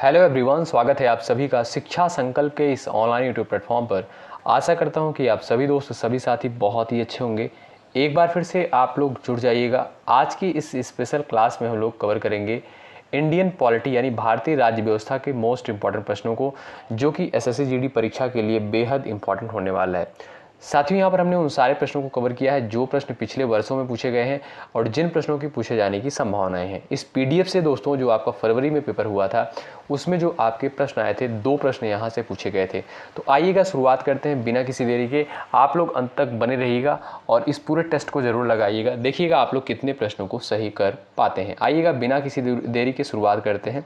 Hello everyone, स्वागत है आप सभी का शिक्षा संकल्प के इस ऑनलाइन यूट्यूब प्लेटफॉर्म पर। आशा करता हूं कि आप सभी दोस्त सभी साथी बहुत ही अच्छे होंगे। एक बार फिर से आप लोग जुड़ जाइएगा। आज की इस स्पेशल क्लास में हम लोग कवर करेंगे इंडियन पॉलिटी यानी भारतीय राज्य व्यवस्था के मोस्ट इंपॉर्टेंट प्रश्नों को, जो कि एसएससी जीडी परीक्षा के लिए बेहद इंपॉर्टेंट होने वाला है। साथियों, यहाँ पर हमने उन सारे प्रश्नों को कवर किया है जो प्रश्न पिछले वर्षों में पूछे गए हैं और जिन प्रश्नों की पूछे जाने की संभावनाएं हैं। इस पीडीएफ से दोस्तों, जो आपका फरवरी में पेपर हुआ था उसमें जो आपके प्रश्न आए थे, 2 प्रश्न यहाँ से पूछे गए थे। तो आइएगा शुरुआत करते हैं बिना किसी देरी के। आप लोग अंत तक बने रहिएगा और इस पूरे टेस्ट को जरूर लगाइएगा। देखिएगा आप लोग कितने प्रश्नों को सही कर पाते हैं। आइएगा बिना किसी देरी के शुरुआत करते हैं।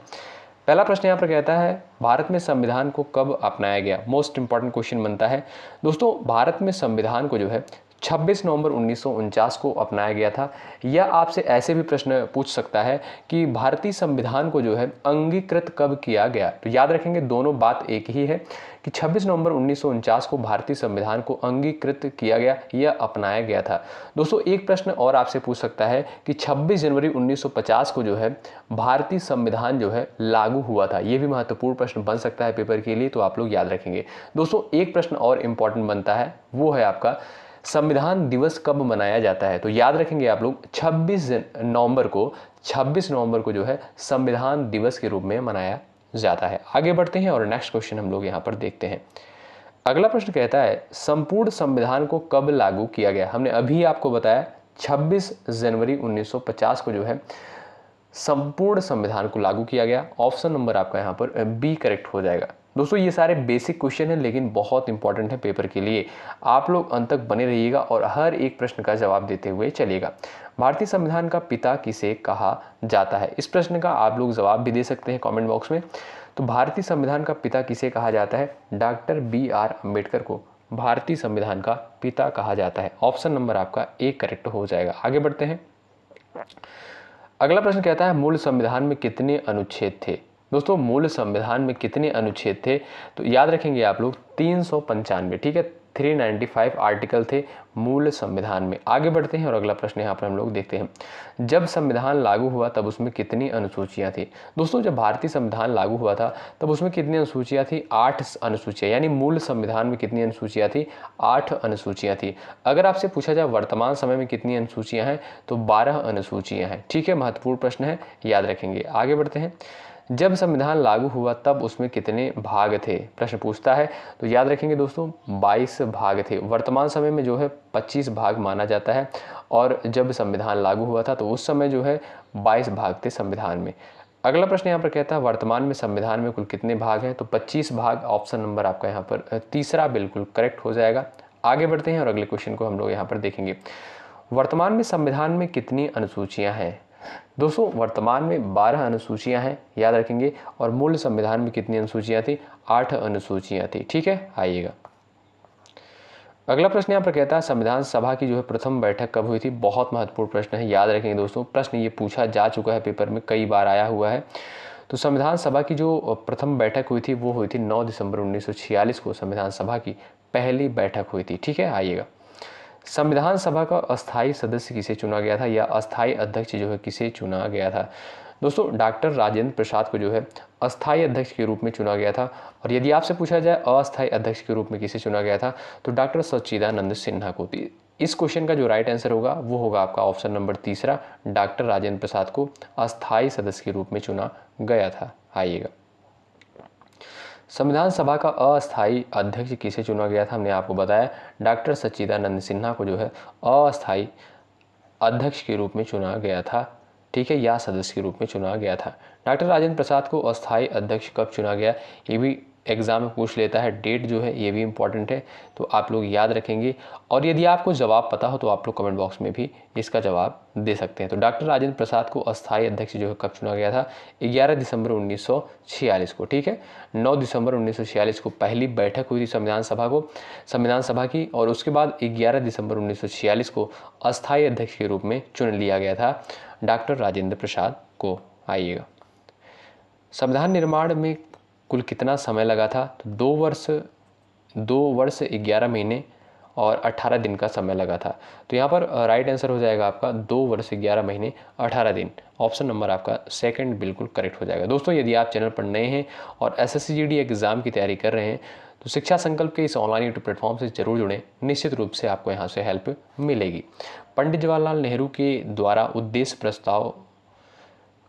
पहला प्रश्न यहाँ पर कहता है, भारत में संविधान को कब अपनाया गया। मोस्ट इंपॉर्टेंट क्वेश्चन बनता है दोस्तों। भारत में संविधान को जो है 26 नवंबर 1949 को अपनाया गया था। या आपसे ऐसे भी प्रश्न पूछ सकता है कि भारतीय संविधान को जो है अंगीकृत कब किया गया। तो याद रखेंगे दोनों बात एक ही है कि 26 नवंबर 1949 को भारतीय संविधान को अंगीकृत किया गया या अपनाया गया था। दोस्तों, एक प्रश्न और आपसे पूछ सकता है कि 26 जनवरी 1950 को जो है भारतीय संविधान जो है लागू हुआ था। यह भी महत्वपूर्ण प्रश्न बन सकता है पेपर के लिए, तो आप लोग याद रखेंगे। दोस्तों, एक प्रश्न और इंपॉर्टेंट बनता है, वो है आपका संविधान दिवस कब मनाया जाता है। तो याद रखेंगे आप लोग 26 नवंबर को जो है संविधान दिवस के रूप में मनाया जाता है। आगे बढ़ते हैं और नेक्स्ट क्वेश्चन हम लोग यहाँ पर देखते हैं। अगला प्रश्न कहता है, संपूर्ण संविधान को कब लागू किया गया। हमने अभी आपको बताया 26 जनवरी 1950 को जो है संपूर्ण संविधान को लागू किया गया। ऑप्शन नंबर आपका यहाँ पर बी करेक्ट हो जाएगा। दोस्तों, ये सारे बेसिक क्वेश्चन हैं लेकिन बहुत इंपॉर्टेंट है पेपर के लिए। आप लोग अंत तक बने रहिएगा और हर एक प्रश्न का जवाब देते हुए चलिएगा। भारतीय संविधान का पिता किसे कहा जाता है। इस प्रश्न का आप लोग जवाब भी दे सकते हैं कमेंट बॉक्स में। तो भारतीय संविधान का पिता किसे कहा जाता है। डॉक्टर BR अम्बेडकर को भारतीय संविधान का पिता कहा जाता है। ऑप्शन नंबर आपका ए करेक्ट हो जाएगा। आगे बढ़ते हैं। अगला प्रश्न कहता है, मूल संविधान में कितने अनुच्छेद थे। दोस्तों, मूल संविधान में कितने अनुच्छेद थे। तो याद रखेंगे आप लोग 395। ठीक है, 395 आर्टिकल थे मूल संविधान में। आगे बढ़ते हैं और अगला प्रश्न यहाँ पर हम लोग देखते हैं। जब संविधान लागू हुआ तब उसमें कितनी अनुसूचियाँ थी। दोस्तों, जब भारतीय संविधान लागू हुआ था तब उसमें कितनी अनुसूचियाँ थी। 8 अनुसूचियाँ, यानी मूल संविधान में कितनी अनुसूचियाँ थी। 8 अनुसूचियाँ थी। अगर आपसे पूछा जाए वर्तमान समय में कितनी अनुसूचियाँ हैं, तो 12 अनुसूचियाँ हैं। ठीक है, महत्वपूर्ण प्रश्न है, याद रखेंगे। आगे बढ़ते हैं। जब संविधान लागू हुआ तब उसमें कितने भाग थे, प्रश्न पूछता है। तो याद रखेंगे दोस्तों 22 भाग थे। वर्तमान समय में जो है 25 भाग माना जाता है और जब संविधान लागू हुआ था तो उस समय जो है 22 भाग थे संविधान में। अगला प्रश्न यहाँ पर कहता है, वर्तमान में संविधान में कुल कितने भाग हैं। तो 25 भाग। ऑप्शन नंबर आपका यहाँ पर तीसरा बिल्कुल करेक्ट हो जाएगा। आगे बढ़ते हैं और अगले क्वेश्चन को हम लोग यहाँ पर देखेंगे। वर्तमान में संविधान में कितनी अनुसूचियाँ हैं। दोस्तों, वर्तमान में 12 अनुसूचियां हैं, याद रखेंगे। और मूल संविधान में कितनी अनुसूचियां थी। 8 अनुसूचियां थी। ठीक है, आइएगा। अगला प्रश्न यहाँ पर कहता है, संविधान सभा की जो है प्रथम बैठक कब हुई थी। बहुत महत्वपूर्ण प्रश्न है, याद रखेंगे दोस्तों। प्रश्न ये पूछा जा चुका है पेपर में, कई बार आया हुआ है। तो संविधान सभा की जो प्रथम बैठक हुई थी वो हुई थी 9 दिसंबर 1946 को संविधान सभा की पहली बैठक हुई थी। ठीक है, आइएगा। संविधान सभा का अस्थायी सदस्य किसे चुना गया था, या अस्थायी अध्यक्ष जो है किसे चुना गया था। दोस्तों, डॉक्टर राजेंद्र प्रसाद को जो है अस्थायी अध्यक्ष के रूप में चुना गया था। और यदि आपसे पूछा जाए अस्थायी अध्यक्ष के रूप में किसे चुना गया था, तो डॉक्टर सच्चिदानंद सिन्हा को। इस क्वेश्चन का जो राइट आंसर होगा वो होगा आपका ऑप्शन नंबर तीसरा, डॉक्टर राजेंद्र प्रसाद को अस्थायी सदस्य के रूप में चुना गया था। आइएगा। संविधान सभा का अस्थायी अध्यक्ष किसे चुना गया था, हमने आपको बताया डॉक्टर सच्चिदानंद सिन्हा को जो है अस्थायी अध्यक्ष के रूप में चुना गया था। ठीक है, या सदस्य के रूप में चुना गया था। डॉक्टर राजेंद्र प्रसाद को अस्थायी अध्यक्ष कब चुना गया, ये भी एग्जाम में पूछ लेता है। डेट जो है ये भी इंपॉर्टेंट है, तो आप लोग याद रखेंगे। और यदि आपको जवाब पता हो तो आप लोग कमेंट बॉक्स में भी इसका जवाब दे सकते हैं। तो डॉक्टर राजेंद्र प्रसाद को अस्थायी अध्यक्ष जो है कब चुना गया था, 11 दिसंबर 1946 को। ठीक है, 9 दिसंबर 1946 को पहली बैठक हुई थी संविधान सभा की, और उसके बाद 11 दिसंबर 1946 को अस्थायी अध्यक्ष के रूप में चुन लिया गया था डॉक्टर राजेंद्र प्रसाद को। आइएगा। संविधान निर्माण में कुल कितना समय लगा था, तो 2 वर्ष 11 महीने और 18 दिन का समय लगा था। तो यहाँ पर राइट आंसर हो जाएगा आपका 2 वर्ष 11 महीने 18 दिन। ऑप्शन नंबर आपका सेकंड बिल्कुल करेक्ट हो जाएगा। दोस्तों यदि आप चैनल पर नए हैं और SSC GD एग्ज़ाम की तैयारी कर रहे हैं तो शिक्षा संकल्प के इस ऑनलाइन यूट्यूब प्लेटफॉर्म से जरूर जुड़ें, निश्चित रूप से आपको यहाँ से हेल्प मिलेगी। पंडित जवाहरलाल नेहरू के द्वारा उद्देश्य प्रस्ताव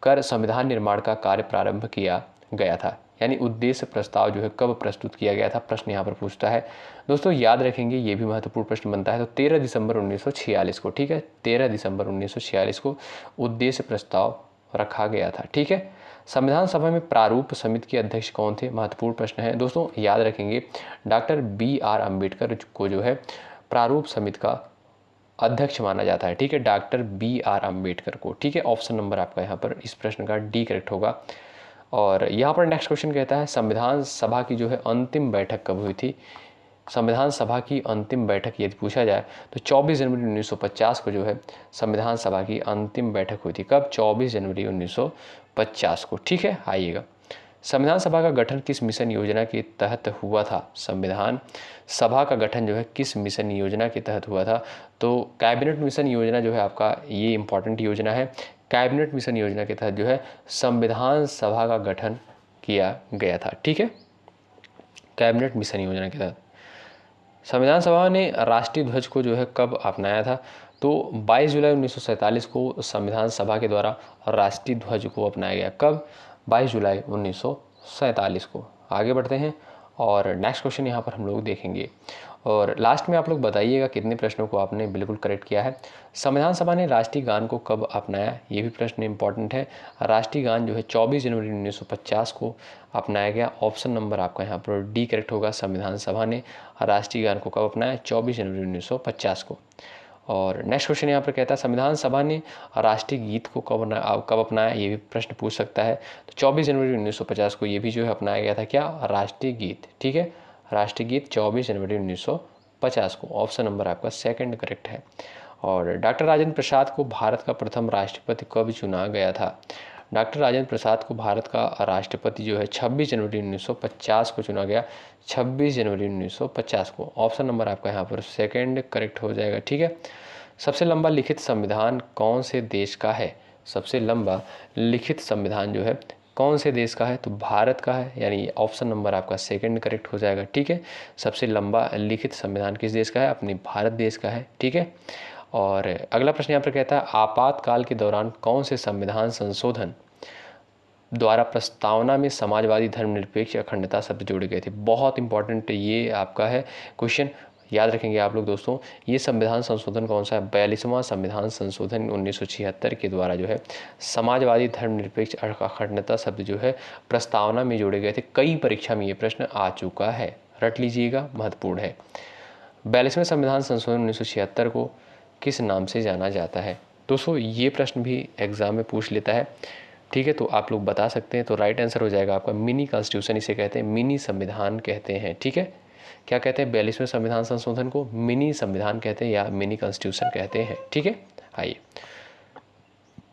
कर संविधान निर्माण का कार्य प्रारंभ किया गया था, यानी उद्देश्य प्रस्ताव जो है कब प्रस्तुत किया गया था, प्रश्न यहाँ पर पूछता है। दोस्तों याद रखेंगे, ये भी महत्वपूर्ण प्रश्न बनता है। तो 13 दिसंबर 1946 को, ठीक है, 13 दिसंबर 1946 को उद्देश्य प्रस्ताव रखा गया था। ठीक है, संविधान सभा में प्रारूप समिति के अध्यक्ष कौन थे, महत्वपूर्ण प्रश्न है। दोस्तों याद रखेंगे, डॉक्टर BR अम्बेडकर को जो है प्रारूप समिति का अध्यक्ष माना जाता है। ठीक है, डॉक्टर BR अम्बेडकर को। ठीक है, ऑप्शन नंबर आपका यहाँ पर इस प्रश्न का D करेक्ट होगा। और यहाँ पर नेक्स्ट क्वेश्चन कहता है संविधान सभा की जो है अंतिम बैठक कब हुई थी। संविधान सभा की अंतिम बैठक यदि पूछा जाए तो 24 जनवरी 1950 को जो है संविधान सभा की अंतिम बैठक हुई थी। कब? 24 जनवरी 1950 को। ठीक है, आइएगा, संविधान सभा का गठन किस मिशन योजना के तहत हुआ था। संविधान सभा का गठन जो है किस मिशन योजना के तहत हुआ था। तो कैबिनेट मिशन योजना जो है आपका, ये इंपॉर्टेंट योजना है। कैबिनेट मिशन योजना के तहत जो है संविधान सभा का गठन किया गया था। ठीक है, कैबिनेट मिशन योजना के तहत संविधान सभा ने राष्ट्रीय ध्वज को जो है कब अपनाया था। तो 22 जुलाई 1947 को संविधान सभा के द्वारा राष्ट्रीय ध्वज को अपनाया गया। कब? 22 जुलाई 1947 को। आगे बढ़ते हैं और नेक्स्ट क्वेश्चन यहाँ पर हम लोग देखेंगे और लास्ट में आप लोग बताइएगा कितने प्रश्नों को आपने बिल्कुल करेक्ट किया है। संविधान सभा ने राष्ट्रीय गान को कब अपनाया, ये भी प्रश्न इंपॉर्टेंट है। राष्ट्रीय गान जो है 24 जनवरी 1950 को अपनाया गया। ऑप्शन नंबर आपका यहाँ पर D करेक्ट होगा। संविधान सभा ने राष्ट्रीय गान को कब अपनाया? 24 जनवरी 1950 को। और नेक्स्ट क्वेश्चन यहाँ पर कहता है संविधान सभा ने राष्ट्रीय गीत को कब अपनाया, ये भी प्रश्न पूछ सकता है। तो 24 जनवरी 1950 को ये भी जो है अपनाया गया था। क्या? राष्ट्रीय गीत। ठीक है, राष्ट्रीय गीत 24 जनवरी 1950 को। ऑप्शन नंबर आपका सेकंड करेक्ट है। और डॉक्टर राजेंद्र प्रसाद को भारत का प्रथम राष्ट्रपति कब चुना गया था। डॉक्टर राजेंद्र प्रसाद को भारत का राष्ट्रपति जो है 26 जनवरी 1950 को चुना गया। 26 जनवरी 1950 को। ऑप्शन नंबर आपका यहाँ पर सेकंड करेक्ट हो जाएगा। ठीक है, सबसे लंबा लिखित संविधान कौन से देश का है। सबसे लंबा लिखित संविधान जो है कौन से देश का है, तो भारत का है, यानी ऑप्शन नंबर आपका सेकंड करेक्ट हो जाएगा। ठीक है, सबसे लंबा लिखित संविधान किस देश का है, अपने भारत देश का है। ठीक है, और अगला प्रश्न यहाँ पर कहता है आपातकाल के दौरान कौन से संविधान संशोधन द्वारा प्रस्तावना में समाजवादी धर्मनिरपेक्ष अखंडता शब्द जोड़े गए थे। बहुत इंपॉर्टेंट ये आपका है क्वेश्चन, याद रखेंगे आप लोग दोस्तों। ये संविधान संशोधन कौन सा है? 42वां संविधान संशोधन 1976 के द्वारा जो है समाजवादी धर्मनिरपेक्ष अखंडता शब्द जो है प्रस्तावना में जोड़े गए थे। कई परीक्षा में ये प्रश्न आ चुका है, रट लीजिएगा, महत्वपूर्ण है। 42वें संविधान संशोधन 1976 को किस नाम से जाना जाता है। दोस्तों ये प्रश्न भी एग्जाम में पूछ लेता है। ठीक है, तो आप लोग बता सकते हैं। तो राइट आंसर हो जाएगा आपका मिनी कॉन्स्टिट्यूशन, इसे कहते हैं, मिनी संविधान कहते हैं। ठीक है, क्या कहते हैं? 42वें संविधान संशोधन को मिनी संविधान कहते हैं या मिनी कॉन्स्टिट्यूशन कहते हैं। ठीक है, आइए,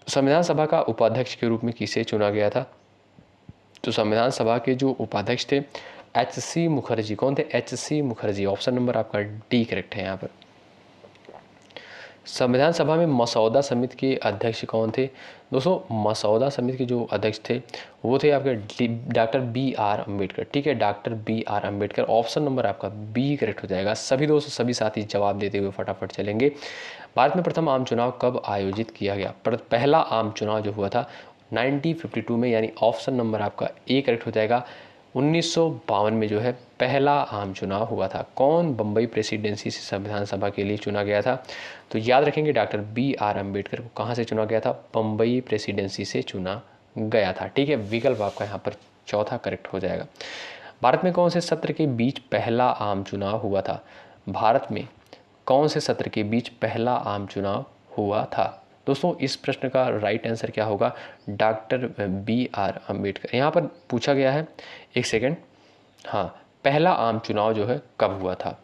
संविधान सभा का उपाध्यक्ष के रूप में किसे चुना गया था। तो संविधान सभा के जो उपाध्यक्ष थे HC मुखर्जी। कौन थे? HC मुखर्जी। ऑप्शन नंबर आपका D करेक्ट है यहाँ पर। संविधान सभा में मसौदा समिति के अध्यक्ष कौन थे। दोस्तों मसौदा समिति के जो अध्यक्ष थे वो थे आपके डॉक्टर BR अम्बेडकर। ठीक है, doctor BR Ambedkar. Option number आपका B करेक्ट हो जाएगा। सभी दोस्तों सभी साथी जवाब देते हुए फटाफट चलेंगे। भारत में प्रथम आम चुनाव कब आयोजित किया गया। पहला आम चुनाव जो हुआ था 1952 में, यानी ऑप्शन नंबर आपका A करेक्ट हो जाएगा। 1952 में जो है पहला आम चुनाव हुआ था। कौन? बम्बई प्रेसिडेंसी से संविधान सभा के लिए चुना गया था। तो याद रखेंगे डॉक्टर BR अम्बेडकर को कहाँ से चुना गया था? बम्बई प्रेसिडेंसी से चुना गया था। ठीक है, विकल्प आपका यहाँ पर चौथा करेक्ट हो जाएगा। भारत में कौन से सत्र के बीच पहला आम चुनाव हुआ था। भारत में कौन से सत्र के बीच पहला आम चुनाव हुआ था। दोस्तों इस प्रश्न का राइट आंसर क्या होगा? Doctor BR Ambedkar. यहाँ पर पूछा गया है, एक सेकेंड, हाँ, पहला आम चुनाव जो है कब हुआ था।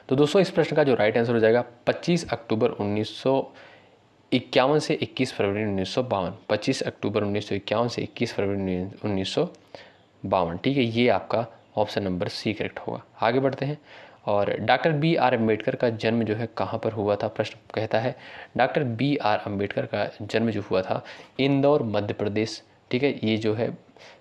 तो दोस्तों इस प्रश्न का जो राइट आंसर हो जाएगा 25 अक्टूबर 1951 से 21 फरवरी 1952। 25 अक्टूबर 1951 से 21 फरवरी 1952। ठीक है, ये आपका ऑप्शन नंबर C करेक्ट होगा। आगे बढ़ते हैं और डॉक्टर बी आर अम्बेडकर का जन्म जो है कहाँ पर हुआ था, प्रश्न कहता है डॉक्टर बी आर अम्बेडकर का जन्म जो हुआ था इंदौर मध्य प्रदेश। ठीक है, ये जो है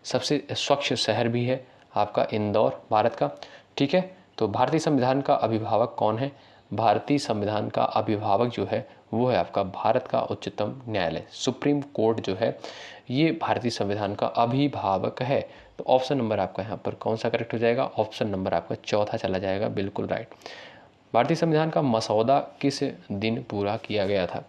सबसे स्वच्छ शहर भी है आपका इंदौर भारत का। ठीक है, तो भारतीय संविधान का अभिभावक कौन है, भारतीय संविधान का अभिभावक जो है वो है आपका भारत का उच्चतम न्यायालय, सुप्रीम कोर्ट जो है ये भारतीय संविधान का अभिभावक है। तो ऑप्शन नंबर आपका यहाँ पर कौन सा करेक्ट हो जाएगा, ऑप्शन नंबर आपका चौथा चला जाएगा, बिल्कुल राइट। भारतीय संविधान का मसौदा किस दिन पूरा किया गया था।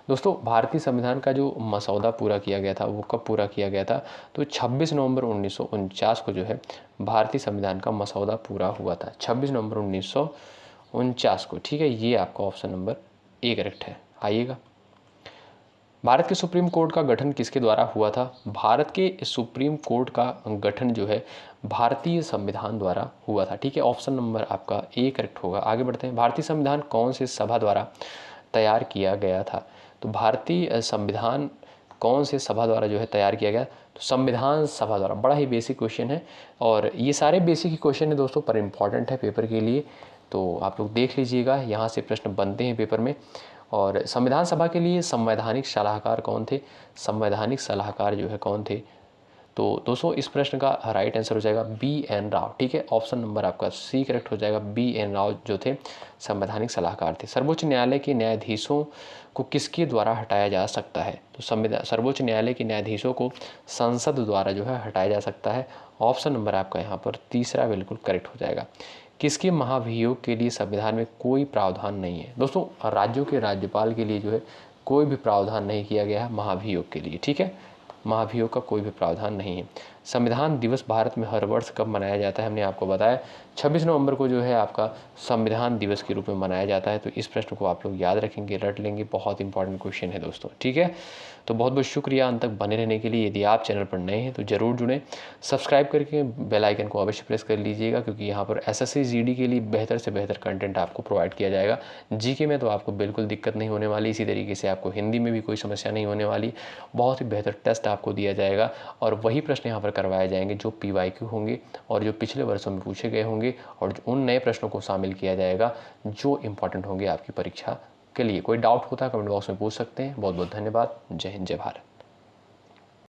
दोस्तों भारतीय संविधान का जो मसौदा पूरा किया गया था वो कब पूरा किया गया था, तो 26 नवंबर 1949 को जो है भारतीय संविधान का मसौदा पूरा हुआ था, 26 नवंबर 1949 को। ठीक है, ये आपका ऑप्शन नंबर ए करेक्ट है। आइएगा, भारत के सुप्रीम कोर्ट का गठन किसके द्वारा हुआ था, भारत के सुप्रीम कोर्ट का गठन जो है भारतीय संविधान द्वारा हुआ था। ठीक है, ऑप्शन नंबर आपका ए करेक्ट होगा। आगे बढ़ते हैं, भारतीय संविधान कौन से सभा द्वारा तैयार किया गया था, तो भारतीय संविधान कौन से सभा द्वारा जो है तैयार किया गया, तो संविधान सभा द्वारा। बड़ा ही बेसिक क्वेश्चन है और ये सारे बेसिक ही क्वेश्चन है दोस्तों, पर इम्पॉर्टेंट है पेपर के लिए, तो आप लोग देख लीजिएगा, यहाँ से प्रश्न बनते हैं पेपर में। और संविधान सभा के लिए संवैधानिक सलाहकार कौन थे, संवैधानिक सलाहकार जो है कौन थे, तो दोस्तों इस प्रश्न का राइट आंसर हो जाएगा बी एन राव। ठीक है, ऑप्शन नंबर आपका सी करेक्ट हो जाएगा, बी एन राव जो थे संवैधानिक सलाहकार थे। सर्वोच्च न्यायालय के न्यायाधीशों को किसके द्वारा हटाया जा सकता है, तो सर्वोच्च न्यायालय के न्यायाधीशों को संसद द्वारा जो है हटाया जा सकता है, ऑप्शन नंबर आपका यहाँ पर तीसरा बिल्कुल करेक्ट हो जाएगा। किसके महाभियोग के लिए संविधान में कोई प्रावधान नहीं है, दोस्तों राज्यों के राज्यपाल के लिए जो है कोई भी प्रावधान नहीं किया गया है महाभियोग के लिए। ठीक है, महाभियोग का कोई भी प्रावधान नहीं है। संविधान दिवस भारत में हर वर्ष कब मनाया जाता है, हमने आपको बताया 26 नवंबर को जो है आपका संविधान दिवस के रूप में मनाया जाता है। तो इस प्रश्न को आप लोग याद रखेंगे, रट लेंगे, बहुत इंपॉर्टेंट क्वेश्चन है दोस्तों। ठीक है, तो बहुत बहुत शुक्रिया अंत तक बने रहने के लिए। यदि आप चैनल पर नए हैं तो ज़रूर जुड़ें, सब्सक्राइब करके बेल आइकन को अवश्य प्रेस कर लीजिएगा, क्योंकि यहाँ पर एसएससी जीडी के लिए बेहतर से बेहतर कंटेंट आपको प्रोवाइड किया जाएगा। जीके में तो आपको बिल्कुल दिक्कत नहीं होने वाली, इसी तरीके से आपको हिंदी में भी कोई समस्या नहीं होने वाली, बहुत ही बेहतर टेस्ट आपको दिया जाएगा और वही प्रश्न यहाँ पर करवाए जाएंगे जो PYQ होंगे और जो पिछले वर्षों में पूछे गए होंगे, और उन नए प्रश्नों को शामिल किया जाएगा जो इंपॉर्टेंट होंगे आपकी परीक्षा के लिए। कोई डाउट होता है कमेंट बॉक्स में पूछ सकते हैं। बहुत बहुत धन्यवाद। जय हिंद, जय भारत।